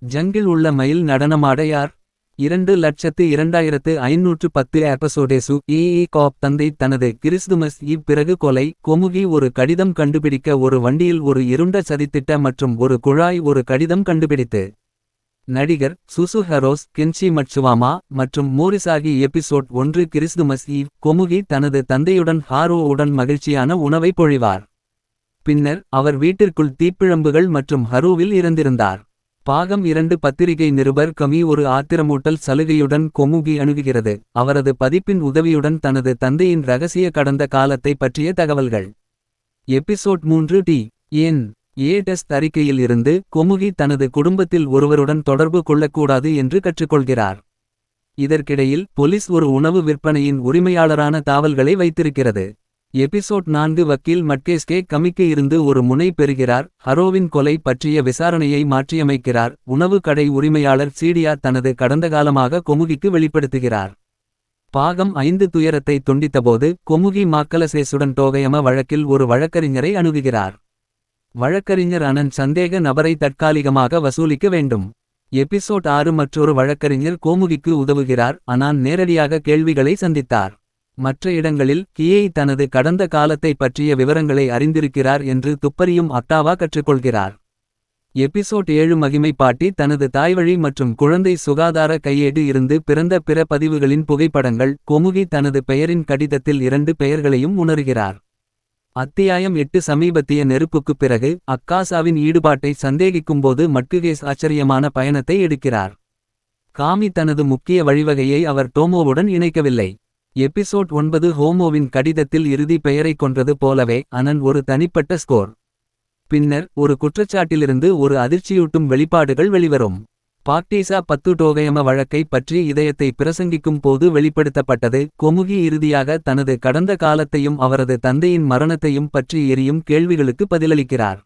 Jungle உள்ள மயில் நடனமாட யார்? 2,02,510 எபிசோடேசு காப் தந்தை தனது கிறிஸ்துமஸ் ஈவ் பிறகு கொலை. கொமுகி ஒரு கடிதம் கண்டுபிடிக்க ஒரு வண்டியில் ஒரு இருண்ட சதித்திட்ட மற்றும் ஒரு குழாய் ஒரு கடிதம் கண்டுபிடித்து. நடிகர் சுசு ஹரோஸ் கென்ஷி மட்சுவாமா மற்றும் மோரிசாகி எபிசோட் 1 கிறிஸ்துமஸ் ஈவ். கொமுகி தனது தந்தையுடன் ஹாரோ உடன் மகிழ்ச்சியான உணவை பொழிவார். பின்னர் அவர் வீட்டிற்குள் தீப்பிழம்புகள் மற்றும் ஹருவில் இறந்திருந்தார். பாகம் 2 பத்திரிகை நிருபர் கமி ஒரு ஆத்திரமூட்டல் சலுகையுடன் கொமுகி அணுகுகிறது. அவரது பதிப்பின் உதவியுடன் தனது தந்தையின் இரகசிய கடந்த காலத்தை பற்றிய தகவல்கள். எபிசோட் 3 டி என் ஏ டெஸ்ட் அறிக்கையில் இருந்து கொமுகி தனது குடும்பத்தில் ஒருவருடன் தொடர்பு கொள்ளக்கூடாது என்று கற்றுக்கொள்கிறார். இதற்கிடையில் பொலிஸ் ஒரு உணவு விற்பனையின் உரிமையாளரான தாவல்களை வைத்திருக்கிறது. எபிசோட் 4 வக்கீல் மட்கேஸ்கே கமிக்கு இருந்து ஒரு முனை பெறுகிறார். ஹரோவின் கொலை பற்றிய விசாரணையை மாற்றியமைக்கிறார். உணவு கடை உரிமையாளர் சீடியா தனது கடந்தகாலமாக கொமுகிக்கு வெளிப்படுத்துகிறார். பாகம் 5 துயரத்தை துண்டித்தபோது கொமுகி மாக்கலசேசுடன் டோகயம வழக்கில் ஒரு வழக்கறிஞரை அணுகுகிறார். வழக்கறிஞர் அனன் சந்தேக நபரை தற்காலிகமாக வசூலிக்க வேண்டும். எபிசோட் 6 மற்றொரு வழக்கறிஞர் கோமுகிக்கு உதவுகிறார். அனான் நேரடியாக கேள்விகளை சந்தித்தார். மற்ற இடங்களில் கியை தனது கடந்த காலத்தை பற்றிய விவரங்களை அறிந்திருக்கிறார் என்று துப்பறியும் அக்டாவா கற்றுக்கொள்கிறார். எபிசோட் 7 மகிமை பாட்டி தனது தாய்வழி மற்றும் குழந்தை சுகாதார கையேடு இருந்து பிறந்த பிற பதிவுகளின் புகைப்படங்கள். கொமுகி தனது பெயரின் கடிதத்தில் 2 பெயர்களையும் உணர்கிறார். அத்தியாயம் 8 சமீபத்திய நெருப்புக்குப் பிறகு அக்காசாவின் ஈடுபாட்டை சந்தேகிக்கும்போது மட்குகேஸ் ஆச்சரியமான பயணத்தை எடுக்கிறார். காமி தனது முக்கிய வழிவகையை அவர் டோமோவுடன் இணைக்கவில்லை. எபிசோட் 9 ஹோமோவின் கடிதத்தில் இறுதி பெயரைக் கொன்றது போலவே அனன் ஒரு தனிப்பட்ட ஸ்கோர். பின்னர் ஒரு குற்றச்சாட்டிலிருந்து ஒரு அதிர்ச்சியூட்டும் வெளிப்பாடுகள் வெளிவரும். பாக்டீசா 10 டோகயம வழக்கை பற்றி இதயத்தை பிரசங்கிக்கும் போது வெளிப்படுத்தப்பட்டது. கொமுகி இறுதியாக தனது கடந்த காலத்தையும் அவரது தந்தையின் மரணத்தையும் பற்றி எரியும் கேள்விகளுக்கு பதிலளிக்கிறார்.